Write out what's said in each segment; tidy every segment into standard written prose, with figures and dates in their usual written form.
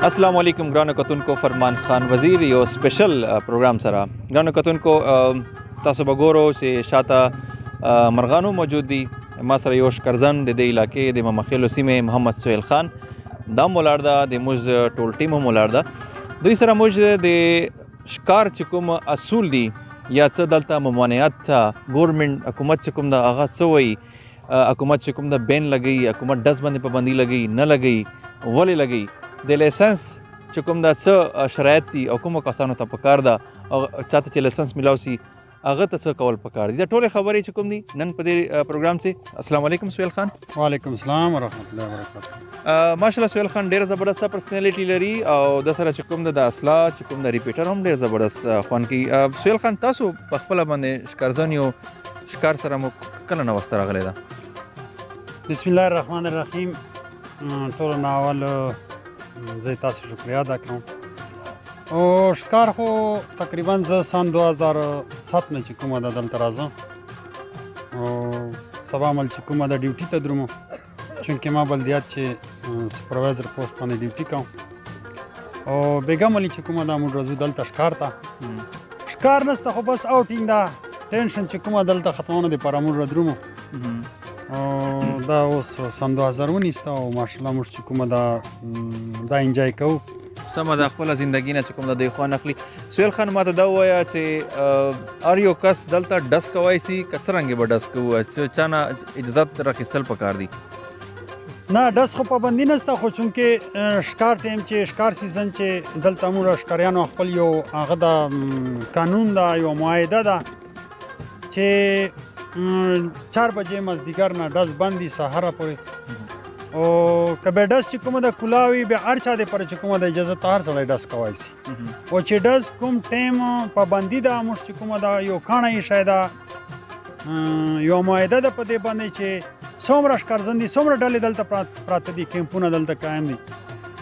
अस्सलाम वालेकुम ګرانو کتونکو فرمان خان وزیر یو سپیشل پروګرام سره ګرانو کتونکو تاسو به ګورو چې شاته مرغانو موجود دي ما سره یو شکرزن د دې علاقې د ممخیلو سیمې محمد سهیل خان دا مولاړ ده د موږ ټول ټیم هم مولاړ ده دوی سره موږ د ښکار چې کوم اصول دي یا څه دلته ممانعت ګورنمنټ حکومت چې کوم د هغه څه وایي حکومت چې کوم د بین لګوي حکومت ډز باندې پابندي لګوي نه لګوي ولې لګوي د لایسنس چې کوم دا څه شرایط دي او کومو کسانو ته پکار ده او چاته چې لایسنس ملاو سي هغه ته څه کول پکار دي دا ټولې خبرې چې کوم دي نن په دې پروګرام کې السلام علیکم سهیل خان وعلیکم السلام ورحمۃ اللہ وبرکاتہ ماشاءالله سهیل خان ډېر زبردست پرسنالټي لري او د سره چې کوم د اصلا چې کوم د ریپیټر هم ډېر زبردست خوان کی سهیل خان تاسو په خپل باندې ښکارځن یو ښکار سره مو کله نو وسته راغلی ده بسم الله الرحمن الرحیم ټول ناول زه تاسو شکریہ ادا کوم او ښکار خو تقریبا زه سن 2007 نه چې کومه ده دلته راځم او سبا مل چې کومه ده ډیوټي ته دروم چونکې ما بلدیات چې سپروایزر پوسټ باندې ډیوټي کوم او بیګا ملي چې کومه ده موږ راځو دلته ښکار ته ښکار نسته خو بس اوټینګ ده ټینشن چې کومه دلته ختمونه دپاره موږ درومو دا اوس سن 2019 او ماشاءالله موږ چې کومه دا انجوای کوو سمه ده خپله زندګي نه چې کوم د دوی خوند اخلي سهیل خان ماته دا ووایه چې هر یو کس دلته ډز کوی سي که څرنګې به ډز کوو چا نه اجازت راخیستل پکار دي نه ډز خو پابندي نشته خو چونکې ښکار ټایم چې ښکار سیزن چې دلته موږ ښکاریانو خپل یو هغه د قانون ده یو معاهده ده چې 4 بجې مازدیګر نه ډز بندي سهاره پورې او که به ډز چې کومه د کلاوي به هر چا دپاره چې کومه د اجازه ته هر سړی ډز کوی سي او چې ډز کوم ټایم پابندي ده موږ چې کومه ده یو کاڼه ایښی ده یو معاهده ده په دې باندې چې څومره ښکارځن دي څومره ډلې دلته پراته دي کیمپونه دلته قایم دي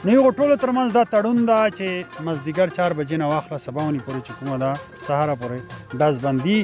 نو یو ټولو ترمنځ دا تړون ده چې مازدیګر 4 بجې نه واخله سبا ونې پورې چې کومه ده سهاره پورې ډز بندي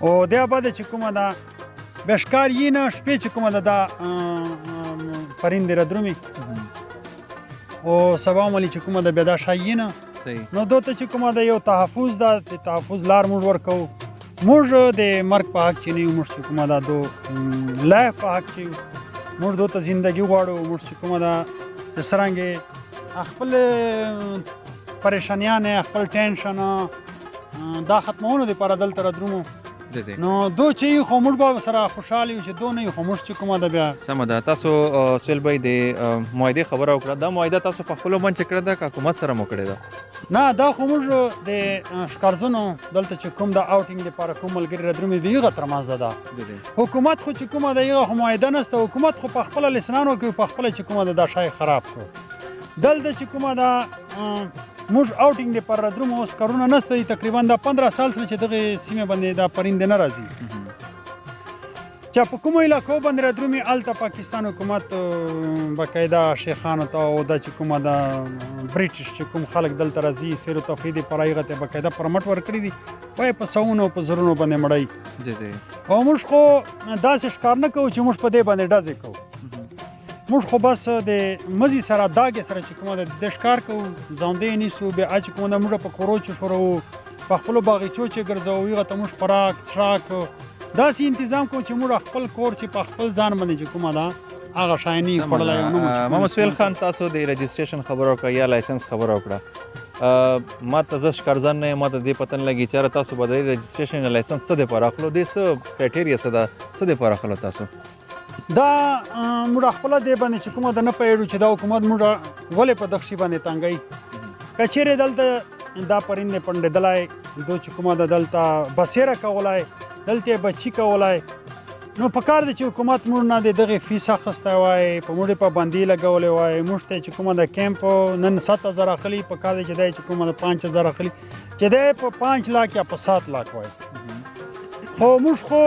او دیا بعد چې کومه ده به ښکار یې نه شپې چې کومه ده دا پرندې رادرومي او سبا ملي چې کومه ده بیا دا شایي نه نو دو ته چې کومه ده یو تحفظ ده د تحفظ لار موږ ورکوو موږ د مرګ په حق چې نه یو موږ چې کومه ده دو لایف په حق چې موږ دو ته زندګي غواړو موږ چې کومه ده د څرنګې خپل پریشانیان خپل ټینشن دا ختمولو دپاره دلته رادرومو نو دو چې خو موږ به سره خوشحاله یو چې دو نه یو خو موږ چې کومه ده بیا سمه ده تاسو سهیل بھائی د معاهدې خبره وکړه دا معاهده تاسو په خپلو باندې کړې ده که حکومت سره مو کړې ده نه دا خو موږ د ښکارځنو دلته چې کوم د اوټینګ دپاره کوم ملګري رادرومي د هغه ترمنځ ده حکومت خو چې کومه ده هغه خو معاهده نشته حکومت خو په خپله لیسنان وکړي په خپله چې کومه ده دا شی خراب کړو دلته چې کومه ده موږ اوټینګ دپاره رادرومو اوس کارونه نشته دي تقریبا دا 15 سال سره چې دغې سیمې باندې دا پرندې نه راځي چې په کومو علاقو باندې رادرومي هلته پاکستان حکومت باقاعده شیخانو ته او دا چې کومه ده برټش چې کوم خلک دلته راځي سیر و تفریح دپاره هغه ته باقاعده پرمټ ورکړي دي وایي په سوونو په زرونو باندې مړی او موږ خو داسې ښکار نه کوو چې موږ په دې باندې ډزې کوو موږ خو بس د مزي سره داګې سره چې کومه د ښکار کوو ځانده یې نیسو بیا چې کومه ده موږ په کورو چې شوروو په خپلو باغچو چې ګرځوو هغه ته موږ خوراک څښاک داسې انتظام کوو چې موږ خپل کور چې په خپل ځان باندې چې کومه ده هغه شی نه خوړلی محمد سهیل خان تاسو د رجسټریشن خبره وکړه یا لایسنس خبره وکړه ما ته زه ښکارځن نه یم ما ته دې پته نه لګي چېرې تاسو به د رجسټریشن یا لایسنس څه دپاره اخلو دې څه کرایټیریا څه ده څه دپاره اخلو تاسو دا موږ خپله دې باندې چې کومه ده نه پوهېږو چې دا حکومت موږ ولې په دغه شي باندې تنګوي که چیرې دلته دا پرندې پنډېدلی دو چې کومه ده دلته بسیره کولی دلته بچي کولی نو پکار دی چې حکومت موږ نه د دغې فیس اخیستی وای په موږ یې پابندي لګولی وای موږ ته چې کومه ده کیمپ نن 7000 اخلي پکار دی چې دی چې کومه ده 5000 اخلي چې دی په 5 لاک یا په 7 لاک وای خو موږ خو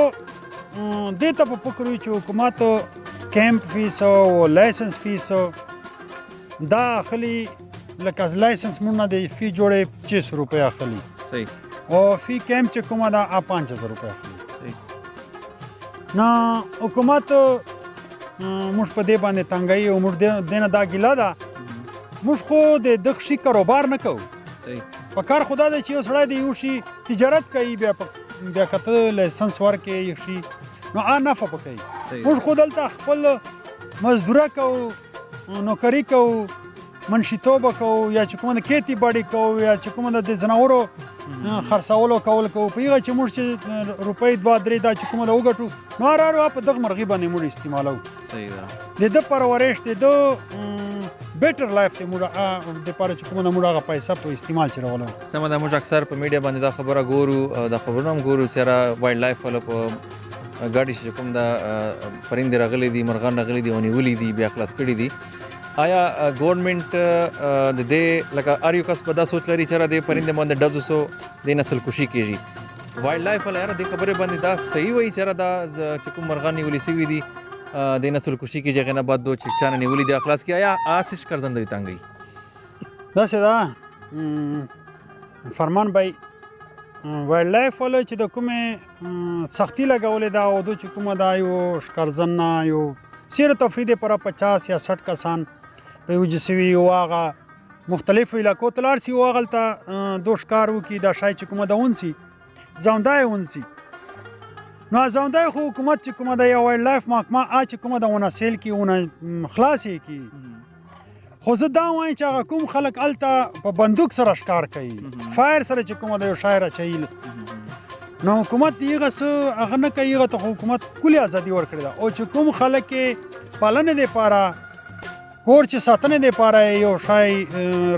دې ته په فکر وي چې حکومت کیمپ فیس او لایسنس فیس دا اخلي لکه لایسنس موږ نه د فی جوړې 600 روپۍ اخلي او فی کیمپ چې کومه ده 5000 روپۍ اخلي نو حکومت موږ په دې باندې تنګي او موږ دینه دا ګیله ده موږ خو د دغه شي کاروبار نه کوو په کار خدا دی چې یو سړی د یو شي تجارت کوي بیا کته لایسنس ورکړي یو شي نو نه فه کوي موږ خو دلته خپل مزدوره کوو نوکري کوو منشیتوبه کوو یا چې کومه د کیتی باډي کوو یا چې کومه د زناورو خرڅولو کول کوو په هغه چې موږ چې روپۍ 2-3 دا چې کومه د وګټو نو هر په دغه مرغۍ باندې موږ استعمالو صحیح ده د د پرورش د بیټر لایف ته موږ د پاره چې کومه موږ هغه پیسې په استعمال چرولو سم ده موږ اکثر په میډیا باندې دا خبره ګورو دا خبرونه هم ګورو چې را وایلډ لایف ولا په ګاډي چې کوم دا پرندې راغلي دي مرغان راغلي دي او نیولې دي بیا خلاص کړي دي آیا ګورنمنت د دې لکه هر یو کس په دا سوچ لري چې را د پرندې باندې ډزو سو د نسل کشي کیږي وایلډ لایف ولا یاره د خبرې باندې دا صحیح وایي چې را دا چې کوم مرغان نیولې سوي دي د نسل کشي کیږي غنه بعد دو چې چانه نیولې دي اخلاص کی آیا آسیش کرزندوی تنګي دا څه دا فرمان بای وایلډ لایف ولا چې د کومه سختی لګولې دا او د چې کومه دا یو شکرزن یو سیر تفرید پر 50 یا 60 کسان په یو جسوي واغه مختلف علاقو تلار سی واغلته دو ښکار وکي دا شای چې کومه دا ونسی ځوندای ونسی نو ځوندای خو حکومت چې کومه دا یو وایلډ لایف محکمه چې کومه دا ونسل کی ونه خلاصې کی خو زه دا وایم چې هغه کوم خلک الته په بندوق سره ښکار کوي فایر سره چې کومه دا یو شاعر چایل نو حکومت یې غس هغه نه کوي هغه ته حکومت کلی ازادي ورکړي دا او چې کوم خلک پالنه دی پاره کور چې ساتنه دی پاره یو شای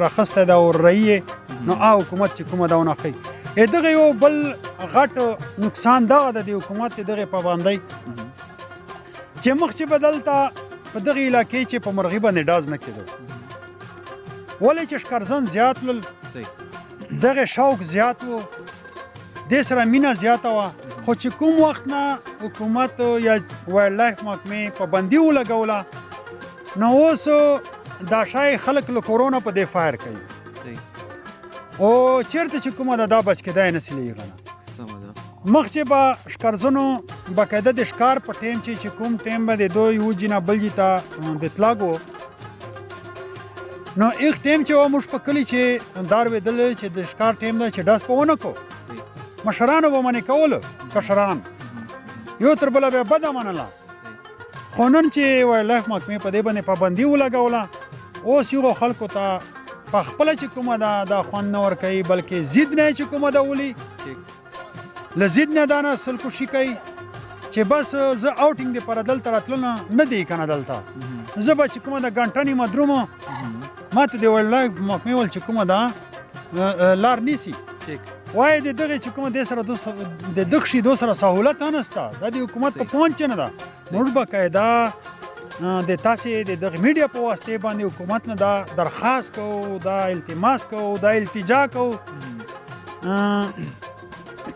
راخسته دا ور رہی نو حکومت چې کومه دا ونه کوي دغه یو بل غټ نقصان دا د حکومت دغه پابندۍ چې مخ چې بدلتا په دغه علاقې چې په مرغۍ باندې ډاز نه کېدو ولې چې شکرزن زیات لل دغه شوق زیات وو د سره مینا زیاته وا خو چې کوم وخت نه حکومت یا وایلډ لایف محکمه پابندي ولګوله نو اوس دا شای خلک له کورونا په دې فایر کوي او چیرته چې کومه دا بچ کېدای نه سلی غنه مخ چې با شکرزنو باقاعده د ښکار په ټیم چې کوم ټیم باندې دوی یو جنا بلجی ته د تلاګو نو یک ټیم چې و موږ په کلی چې دار ودل چې د ښکار ټیم دا چې داس پونه کو مشرانو به منې کول کشران یو تر بل به بد منله خو نن چې وایلډ لایف محکمې په دې باندې پابندي ولګوله اوس یو خلکو ته په خپل چې کومه دا خوان نه ور کوي بلکې زید نه چې کومه دا ولي لزید نه دانه سلکوشي کوي چې بس زه اوټینګ د پر دلته راتلنه نه دی کنه دلته زه به چې کومه دا غنټنی مدرومه ماته دی وایلډ لایف محکمې ول چې کومه دا لار نیسی وای د دغه چې کومه د سره د دغه شی دو سره سہولت نهسته د حکومت په پونچ نه ده موږ به قاعده د تاسې د دغه میډیا په واسطه باندې حکومت نه دا درخواست کوو دا التماس کوو دا التجا کوو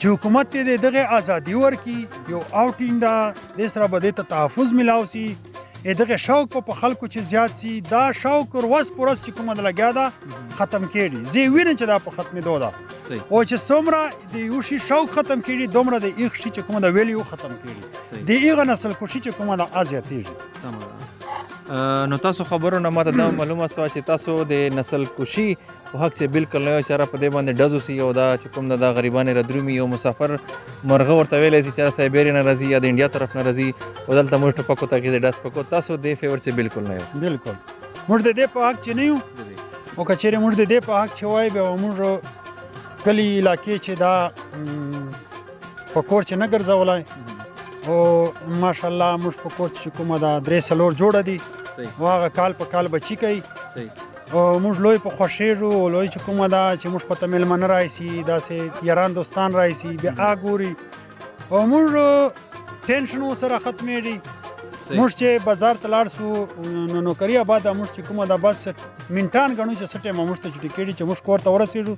چې حکومت ته دغه ازادي ورکړي یو اوټینګ دا د سره به د تحفظ ملاوي دغه شوق په خلکو چې زیات سي دا شوق ورځ پرځ چې کومه لګیا ده ختم کړي زی ویني چې دا په ختمې دوه او چې څومره د یو شي شوق ختم کړي دومره د یو شي چې کومه د ویلیو ختم کړي د یو نسل کوشي چې کومه د ازیاتېږي نو تاسو خبرونه ماته دا معلومه سوا چې تاسو د نسل کوشي او حق چې بالکل نه چاره په دې باندې ډزو سي او دا چې کوم د غریبانو ردرومي او مسافر مرغه ورته ویلې چې سایبیریا نه راځي یا د انډیا طرف نه راځي او دلته موږ ټپکو ته کې د ډاس پکو تاسو د فیور چې بالکل نه یو بالکل موږ د دې په حق چې نه یو او کچېره موږ د دې په حق چې وای به موږ کلی علاقې چې دا په کور چې نه ګرځولای او ماشاءالله موږ په کور چې کومه دا درې سلور جوړه دي واغه کال په کال بچی کوي او موږ لوی په خوشیږو او لوی چې کومه دا چې موږ په تمل من راځي دا سه یاران دوستان راځي بیا اګوري او موږ ټینشن سره ختمېږي موږ چې بازار تلار سو نوکری آباد موږ چې کومه دا بس منټان غنو چې سټه موږ ته چټی کېږي چې موږ کور ته ورسېږو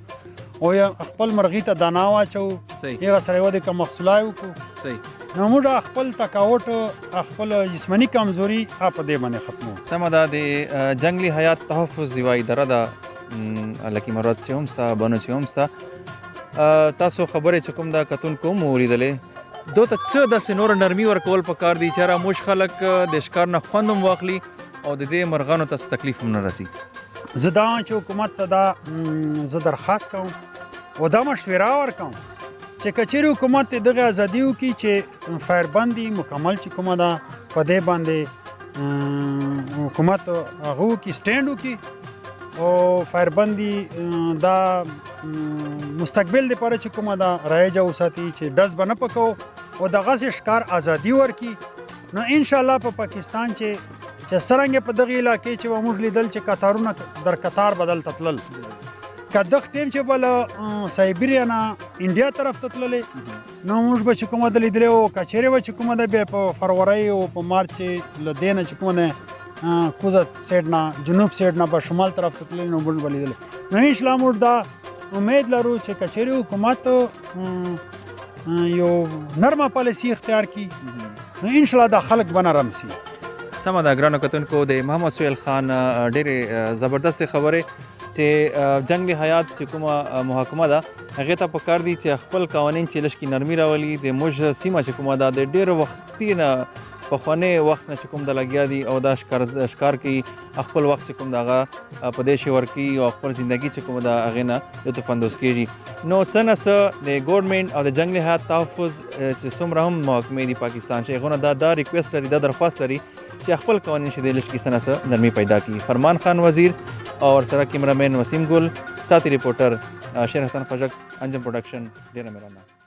او یا خپل مرغی ته دانا واچو یغه سره ودی کوم محصولای وکړو نو موږ خپل تکاوت خپل جسمانی کمزوري په دې باندې ختمو سمدا د جنگلی حیات تحفظ زیوای دردا لکی مراد چې هم ستا بنو چې هم ستا تاسو خبرې چې کوم دا کتون کوم ولیدلې دو ته څه داسې نور نرمي ورکول پکار دي چې راموش خلک د ښکار نه خوند هم واخلي او د دې مرغانو ته څه تکلیف هم نه رسي؟ زه دا چې حکومت ته دا زه درخواست کوم او دا مشوره ورکوم چې کچېرې حکومت ته دغه ازادي وکړي چې فایربندي مکمل چې کومه ده په دې باندې حکومت هغه وکړي سټینډ وکړي او فایربندي دا مستقبل لپاره چې کومه ده رایجه وساتي چې ډز به نه پکو او دغسې ښکار ازادي ورکړي نو انشاءالله په پاکستان چې څرنګه په دغه علاقې چې به موږ لیدل چې قطارونه در قطار بدل تتلل که دغه ټیم چې بله سایبریا نه انډیا طرف ته تللې نو موږ به چې کومه ده لیدلی او که چیرې به چې کومه ده بیا په فروری او په مارچ چې له دې نه چې کومه ده کوزه سیډ نه جنوب سیډ نه به شمال طرف ته تللې نو موږ به لیدلی نو انشاءالله موږ دا امید لرو چې که چیرې حکومت یو نرمه پالیسي اختیار کړي نو انشاءالله دا خلک به نرم سي. سمه ده ګرانو کتونکو د محمد سهیل خان ډېرې زبردستې خبرې چې جنگ حیات چې کومه محاکمه ده هغې ته پکار دي چې خپل قوانین چې لږ کې نرمي راولي د موږ سیمه چې کومه ده د ډېر وختي نه پخوانی وخت نه چې کوم د لګیا دي او دا ښکار کوي خپل وخت چې کوم د هغه په دې شی ورکوي او خپل زندګي چې کومه ده هغې نه لطف اندوز کېږي نو څه نه څه د ګورنمنټ او د جنګلي حیات تحفظ چې څومره هم محکمې دي پاکستان چې هغونه دا ریکویسټ لري دا درخواست لري چې خپل قوانین چې دی لږ کې څه نه څه نرمي پیدا کړي. فرمان خان وزیر और सरा कैमरामैन वसीम गुल साथी रिपोर्टर शेर हसन खजक अंजम प्रोडक्शन डेरा मेरा नाम.